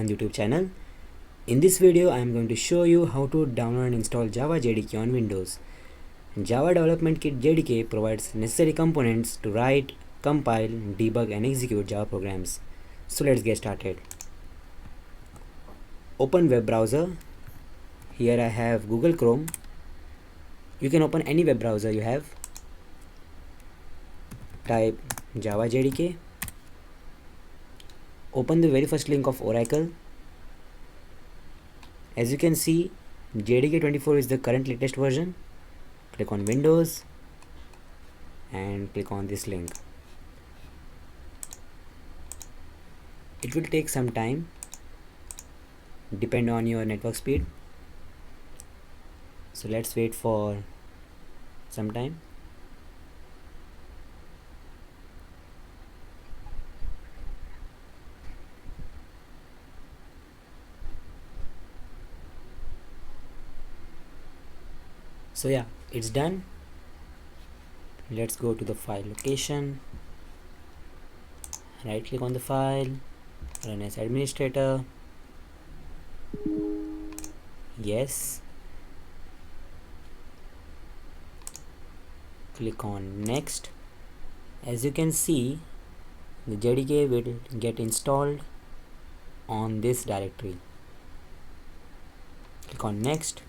One YouTube channel. In this video I am going to show you how to download and install JavaJDK on Windows. Java Development Kit JDK provides necessary components to write, compile, debug and execute Java programs. So let's get started. Open web browser. Here I have Google Chrome. You can open any web browser you have. Type JavaJDK. Open the very first link of Oracle. As you can see, JDK 24 is the current latest version. Click on Windows and click on this link. It will take some time, depend on your network speed. So let's wait for some time. So yeah, it's done. Let's go to the file location, right click on the file, run as administrator, yes, click on next. As you can see, the JDK will get installed on this directory. Click on next.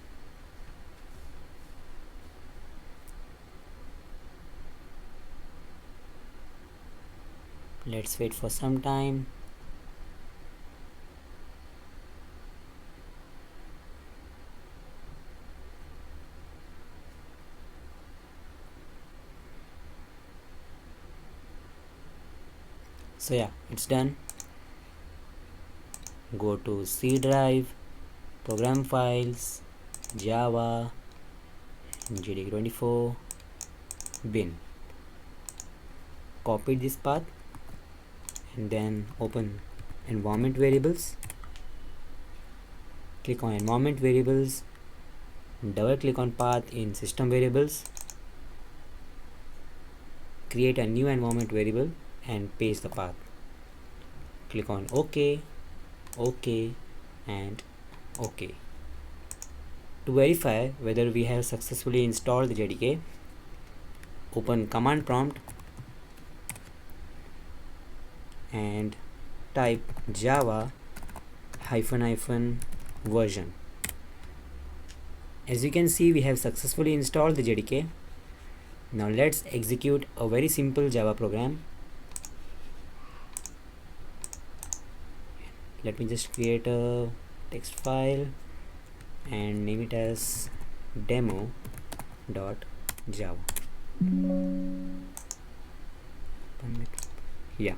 Let's wait for some time. So yeah, it's done. Go to C drive, program files, Java, JDK 24, bin. Copy this path and then open environment variables. Click on environment variables, double click on path in system variables, create a new environment variable and paste the path. Click on OK, OK and OK. To verify whether we have successfully installed the JDK, open command prompt and type java -version. As you can see, we have successfully installed the JDK. Now let's execute a very simple Java program. Let me just create a text file and name it as demo.java. Yeah.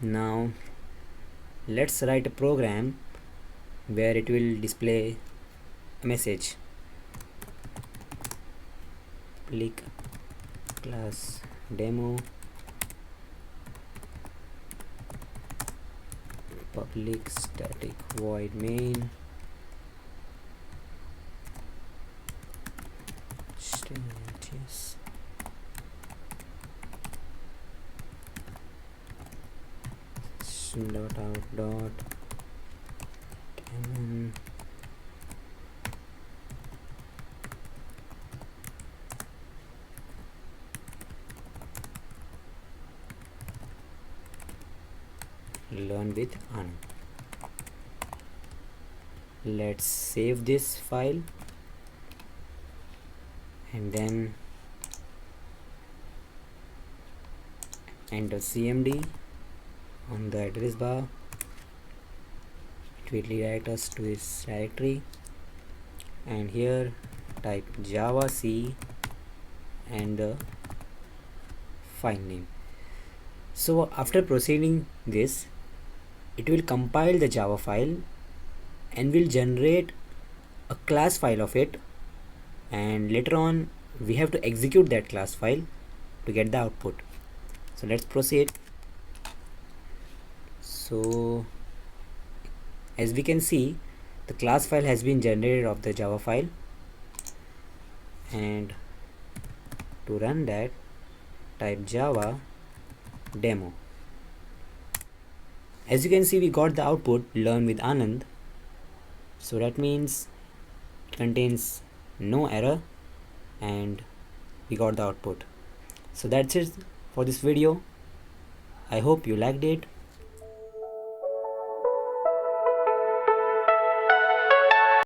Now let's write a program where it will display a message. Public class demo, public static void main, status dot out dot and learn with Anu. Let's save this file and then enter cmd on the address bar. It will redirect us to this directory and here type javac and the file name. So after proceeding this, it will compile the Java file and will generate a class file of it, and later on we have to execute that class file to get the output. So let's proceed. So as we can see, the class file has been generated of the Java file, and to run that type java demo As you can see, we got the output learn with Anand. So that means it contains no error and we got the output. So that's it for this video. I hope you liked it.